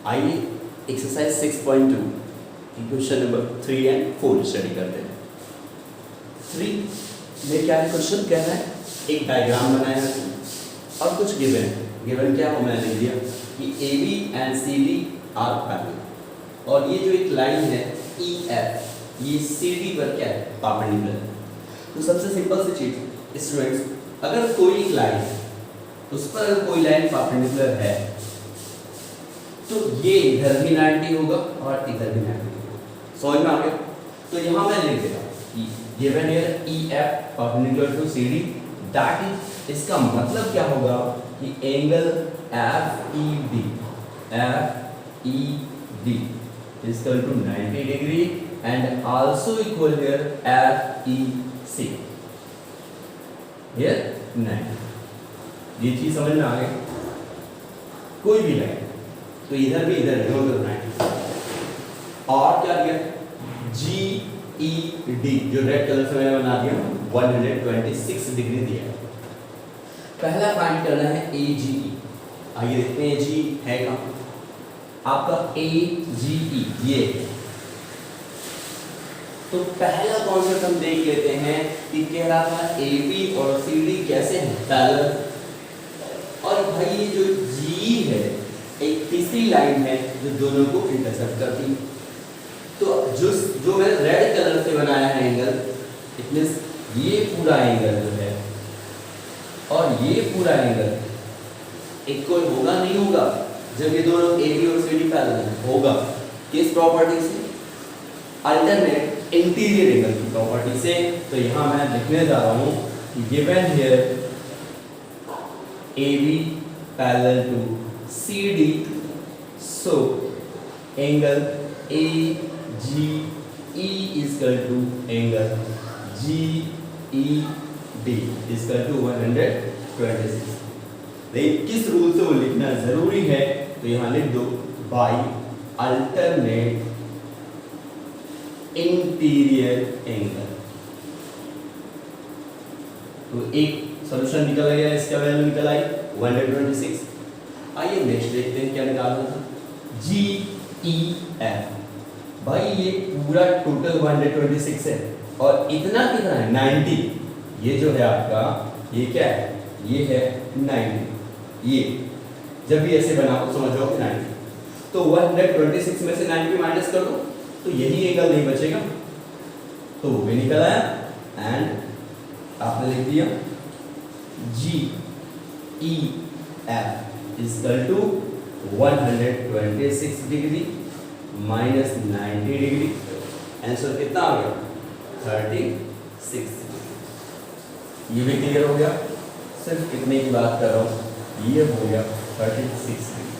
आइए एक्सरसाइज 6.2 की question number 3 and 4 study करते हैं। 3 में क्या है, क्वेश्चन कह रहा है एक डायग्राम बनाया है और कुछ गिवन है। गिवन क्या हो, मैंने लिख दिया कि AB and CD are parallel और ये जो एक लाइन है EF ये CD पर क्या है, परपेंडिकुलर। तो सबसे सिंपल सी चीज स्टूडेंट्स, अगर कोई एक लाइन है उस पर अगर कोई लाइन परपेंडिकुलर है तो ये इधर भी 90 होगा और इधर भी 90 होगा। समझ में आ गया? तो यहाँ मैं लिख देता कि given here EF perpendicular to CD, that is, इसका मतलब क्या होगा कि angle FED is equal to 90 degree and also equal here FEC here 90। ये चीज समझ में आ गई? कोई भी लाइन तो इधर भी इधर दोनों 90 और क्या दिया GED जो रेड कलर से मैंने बना दिया 126 डिग्री दिया। पहला फाइंड करना है AGE। आइए देखते हैं AGE है कहाँ। आपका AGE ये है। तो पहला कॉन्सेप्ट हम देख लेते हैं कि कह रहा था AB और CD कैसे हैं, पैरेलल। और भाई ये जो GE है एक तीसरी लाइन है जो दोनों को इंटरसेक्ट करती है। तो जो मैंने रेड कलर से बनाया है एंगल, इट मींस ये पूरा एंगल जो है और ये पूरा एंगल इक्वल होगा नहीं होगा जब ये दोनों AB और CD पैरेलल होगा। किस प्रॉपर्टी से? अल्टरनेट इंटीरियर एंगल की प्रॉपर्टी से। तो यहाँ मैं लिखने जा रहा हूँ कि given here AB parallel to CD, so angle AGE is equal to angle GED is equal to 126। लेकिन किस रूल से वो लिखना जरूरी है तो यहाँ लिख दो बाई अल्टरनेट इंटीरियर एंगल। तो एक सॉल्यूशन निकल गया, इसका वैल्यू निकल आई 126। आइए नेक्स्ट देखते हैं क्या निकालना था। GEF, भाई ये पूरा टोटल 126 है और इतना कितना है 90। ये जो है आपका ये क्या है, ये है 90। ये जब भी ऐसे बनाओ समझ जाओ कि 90। तो 126 में से 90 माइनस कर दो तो यही एंगल नहीं बचेगा, तो वो भी निकल आया। एंड आपने लिख दिया GEF is equal to 126 degree minus 90 degree. Answer कितना आ गया 36। ये भी क्लियर हो गया? सिर्फ कितने की बात कर रहा हूँ, ये हो गया 36 डिग्री।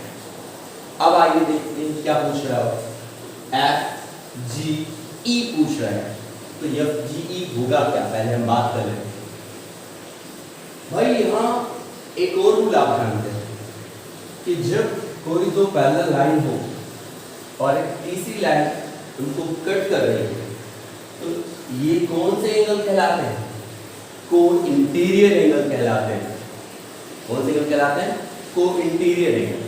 अब आइए देखते हैं क्या पूछ रहा है। FGE पूछ रहा है, तो FGE होगा क्या, पहले हम बात कर लें। भाई यहाँ एक और रूल आप जानते हैं कि जब कोई दो पैरेलल लाइन हो और एक तीसरी लाइन उनको कट कर रही है तो ये कौन से एंगल कहलाते हैं? को इंटीरियर एंगल कहलाते हैं। कौन से एंगल कहलाते हैं? को इंटीरियर एंगल।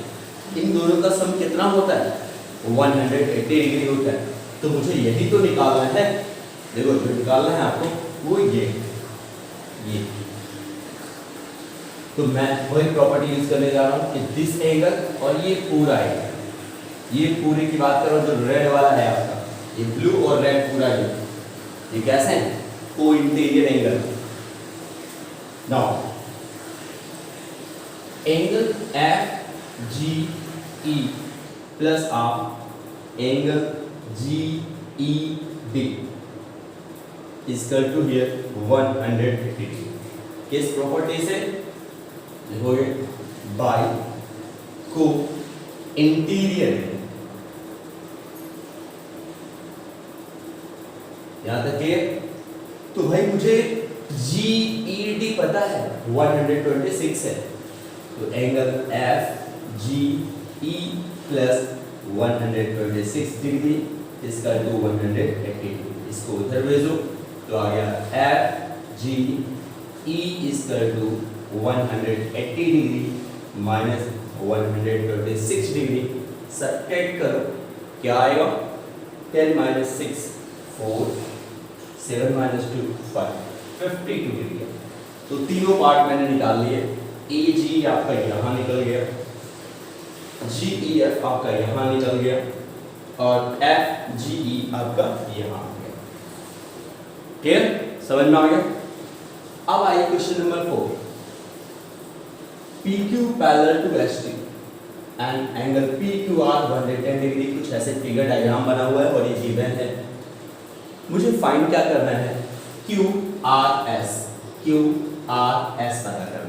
इन दोनों का सम कितना होता है? 180 डिग्री होता है। तो मुझे यही तो निकालना है। देखो जो निकालना है आपको वो ये। तो मैं वही प्रॉपर्टी यूज करने जा रहा हूँ कि दिस एंगल और ये पूरा एंगल, ये पूरे की बात करो जो रेड वाला है आपका, ये ब्लू और रेड पूरा ये कैसे है? को interior angle. Now angle FGE plus आप angle GED is equal to here 180 degree. किस प्रॉपर्टी से? देखोगे बाय को इंटीरियर। यहां तक क्लियर? तो भाई मुझे GED पता है 126 है, तो एंगल FGE प्लस 126 डिग्री इसका 180 डिग्री। इसको उधर भेजो तो आ गया FGE equal to 180 degree minus 126 degree subtract करो, क्या आएगा? 10 माइनस 6 4, 7 माइनस 2 5, 52 डिग्री। तो तीनों पार्ट मैंने निकाल लिए। ए जी आपका यहाँ निकल गया, जी ई एफ आपका यहाँ निकल गया, और एफ जी ई आपका यहाँ आ गया। क्लियर? समझ में आ गया? अब आइए question number 4। PQ parallel to ST and angle PQR 110 degree. कुछ ऐसे फिगर डायग्राम बना हुआ है और ये गिवन है। मुझे फाइंड क्या करना है? QRS पता करना है।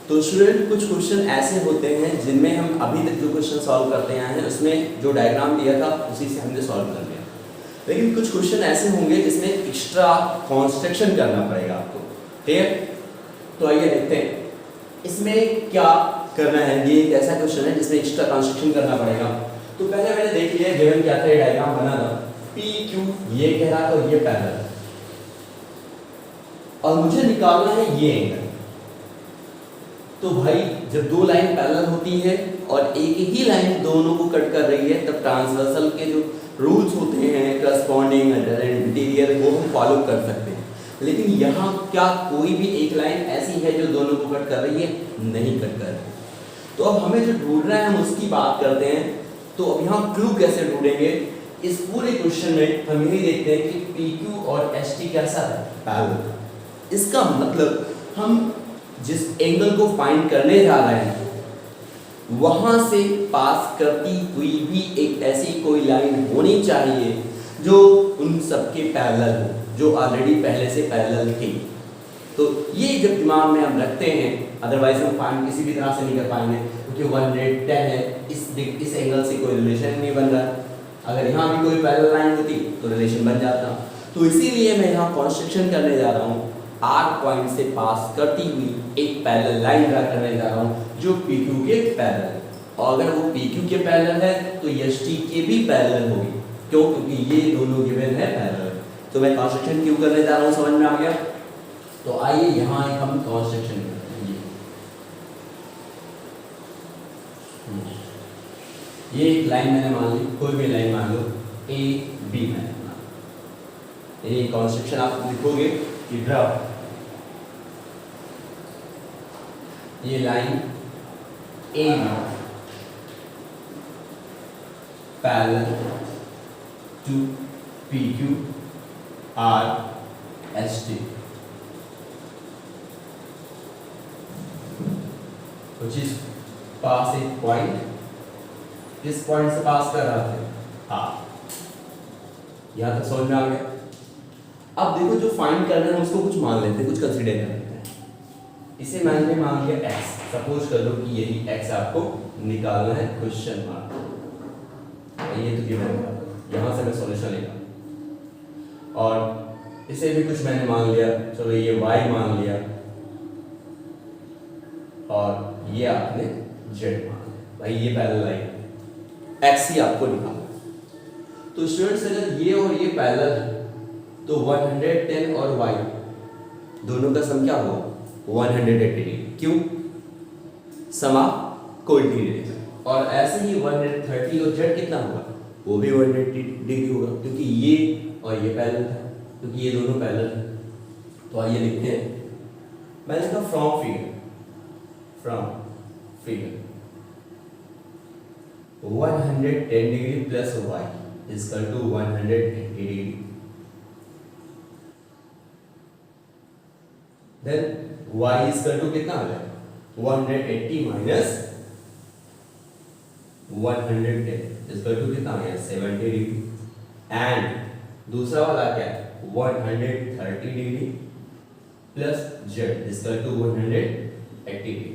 तो स्टूडेंट कुछ क्वेश्चन ऐसे होते हैं जिनमें हम अभी तक जो क्वेश्चन सॉल्व करते आए हैं उसमें जो डायग्राम दिया था उसी से हमने सॉल्व कर लिया, लेकिन कुछ क्वेश्चन ऐसे होंगे जिसमें एक्स्ट्रा कंस्ट्रक्शन करना पड़ेगा आपको। ठीक है, तो आइए देखते हैं इसमें क्या करना है। ये एक ऐसा क्वेश्चन है जिसमें एक्स्ट्रा कंस्ट्रक्शन करना पड़ेगा। तो पहले मैंने देख लिया गिवन क्या था, ये डायग्राम बना था। PQ ये कह रहा था और ये पैरेलल, और मुझे निकालना है ये एंगल। तो भाई जब दो लाइन पैरेलल होती है और एक ही लाइन दोनों को कट कर रही है तब ट्रांसवर्सल के जो रूल्स होते हैं करस्पॉन्डिंग इंटीरियर वो हम फॉलो कर सकते हैं। लेकिन यहाँ क्या कोई भी एक लाइन ऐसी है जो दोनों को कट कर रही है? नहीं कट कर रही। तो अब हमें जो ढूंढना है हम उसकी बात करते हैं। तो अब यहाँ क्लू कैसे ढूंढेंगे? इस पूरे क्वेश्चन में हम यही देखते हैं कि PQ और ST कैसा है? पैरेलल। इसका मतलब हम जिस एंगल को फाइंड करने जा रहे हैं वहां से पास करती हुई भी एक ऐसी कोई लाइन होनी चाहिए जो उन सबके पैरेलल हो, जो ऑलरेडी पहले से पैरेलल थी। तो ये जब दिमाग में हम रखते हैं, अदरवाइज हम फाइंड किसी भी तरह से नहीं कर पाएंगे, क्योंकि 110 है, इस एंगल से कोई रिलेशन नहीं बन रहा। अगर यहाँ भी कोई पैरेलल लाइन होती तो रिलेशन बन जाता। तो इसीलिए मैं यहाँ कंस्ट्रक्शन करने जा रहा हूँ, R पॉइंट से पास करती हुई एक पैरेलल लाइन ड्रा करने जा रहा हूँ जो PQ के पैरेलल, और अगर वो PQ के पैरेलल है तो ST के भी पैरेलल होगी। क्यों? क्योंकि ये दोनों गिवन है पैरेलल। तो मैं कंस्ट्रक्शन क्यों करने जा रहा हूँ, समझ में आ गया? तो आइए यहाँ हम कंस्ट्रक्शन करते हैं। ये एक लाइन मैंने मान ली, कोई भी लाइन मान लो, AB मैंने मान ली। ये कंस्ट्रक्शन आप लिखोगे कि ड्रा ये line AB parallel to PQ R ST, which is pass a point, किस पॉइंट से पास कर रहा है? हाँ, यहाँ तक समझ में आ गया। अब देखो जो फाइंड करना है उसको कुछ मान लेते हैं, कुछ कंसीडर कर लेते हैं। इसे मैंने मान लिया x, सपोज कर लो कि यही x आपको निकालना है, क्वेश्चन मार्क। ये तो गिवन है, यहाँ से मैं सॉल्यूशन लेगा, और इसे भी कुछ मैंने मान लिया, चलो ये y मान लिया, और ये आपने z मान लिया। भाई ये पैरेलल लाइन x ही आपको निकालना। तो स्टूडेंट्स अगर ये और ये पैरेलल है तो 110 और y दोनों का सम क्या होगा? 180 डिग्री। क्यों? समा कोइंसिडेंट। और ऐसे ही 130 और z कितना होगा? वो भी 180 डिग्री होगा, क्योंकि ये और ये पैरेलल था, क्योंकि ये दोनों पैरेलल है। तो आइए लिखते हैं, मैंने कहा from figure 110 degree plus y equal to 180 degree. Then y equal to कितना आ जाएगा? 180 माइनस 110 इक्वल टू कितना आ गया? 70 डिग्री। एंड दूसरा वाला क्या है? 130 degree plus z equal to 180 degree.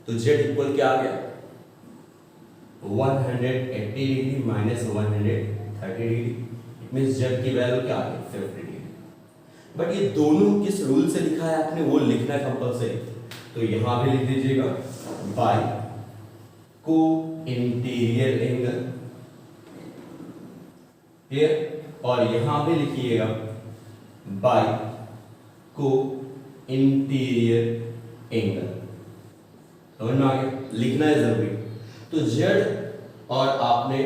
तो z इक्वल क्या आ गया? 180 degree minus 130 degree. It means z की वैल्यू क्या आ गई? 50 डिग्री। बट ये दोनों किस रूल से लिखा है आपने, वो लिखना है कंपल्सरी। तो यहां भी लिख दीजिएगा बाय को इंटीरियर एंगल, क्लियर, और यहां भी लिखिएगा बाय को इंटीरियर एंगल। समझ में आ गया? लिखना है जरूरी। तो z और आपने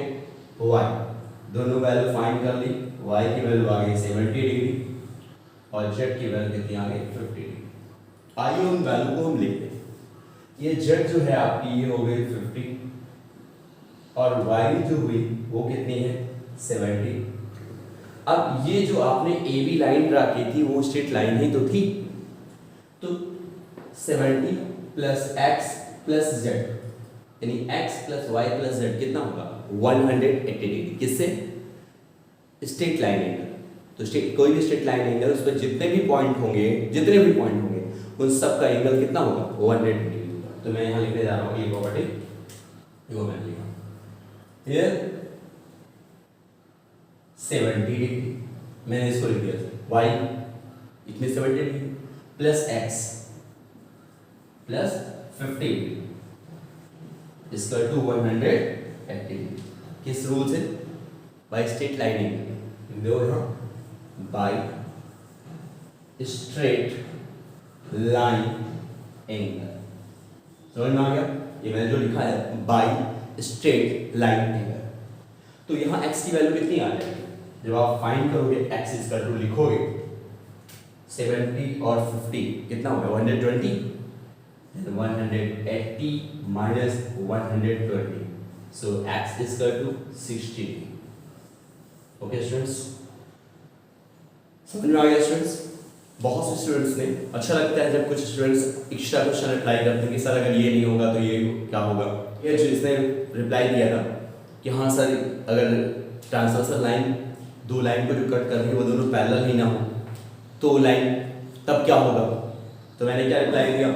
y दोनों वैल्यू फाइंड कर ली। y की वैल्यू आ गई 70 डिग्री और z की वैल्यू कितनी आ गई 50 डिग्री। आइए उन वैल्यू को हम लिखते हैं। ये z जो है आपकी ये हो गई 50 और y जो हुई वो कितनी है 70। अब ये जो आपने ए बी लाइन ड्रा की थी वो स्ट्रेट लाइन ही तो थी, तो 70 प्लस एक्स प्लस जेड यानी x plus y plus z कितना होगा 180 डिग्री। किससे? Straight line angle. तो कोई भी स्ट्रेट लाइन एंगल उस पर जितने भी पॉइंट होंगे उन सब का एंगल कितना होगा 180 डिग्री होगा। तो मैं यहाँ लिखने जा रहा हूँ ये प्रॉपर्टी, वो मैंने लिखा हियर 70 डिग्री, मैंने इसको लिख दिया y इतनी 70 degree plus x plus 50 degree इसका टू 180। किस रूल से? By straight line angle. दो यहाँ बाय स्ट्रेट लाइन एंगल। समझ में आ गया? ये मैंने जो लिखा है बाय स्ट्रेट लाइन एंगल। तो यहाँ x की वैल्यू कितनी आ जाएगी जब आप फाइंड करोगे? x इक्वल टू लिखोगे 70 और 50 कितना होगा 120, 180 minus 120, so x is equal to 60। Okay students, समझ में आ गया स्टूडेंट्स? बहुत से स्टूडेंट्स ने अच्छा लगता है जब कुछ स्टूडेंट्स एक्स्ट्रा क्वेश्चन अप्लाई करते हैं कि सर अगर ये नहीं होगा तो ये क्या होगा। ये जिसने रिप्लाई दिया था कि हाँ सर अगर ट्रांसवर्सल लाइन दो लाइन को जो कट कर रही है वो दोनों पैरेलल ही ना हो तो लाइन तब क्या होगा। तो मैंने क्या रिप्लाई दिया?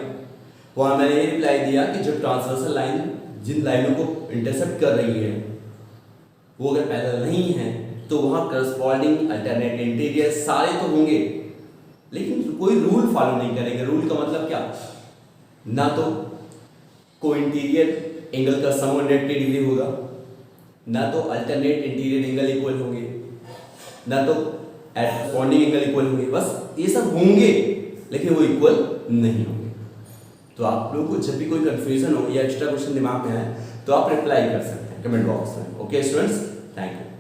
वहाँ मैंने ये रिप्लाई दिया कि जब ट्रांसवर्सल लाइन जिन लाइनों को इंटरसेप्ट कर रही है वो अगर पैरेलल नहीं है तो वहाँ करस्पॉन्डिंग अल्टरनेट इंटीरियर सारे तो होंगे लेकिन कोई रूल फॉलो नहीं करेंगे। रूल का मतलब क्या? ना तो को इंटीरियर एंगल का सम 180 डिग्री होगा, ना तो अल्टरनेट इंटीरियर एंगल इक्वल होंगे, ना तो करस्पॉन्डिंग एंगल इक्वल होंगे। बस ये सब होंगे लेकिन वो इक्वल नहीं होंगे। तो आप लोगों को जब भी कोई कंफ्यूजन हो या एक्स्ट्रा क्वेश्चन दिमाग में आए तो आप रिप्लाई कर सकते हैं कमेंट बॉक्स में। Okay students, thank you.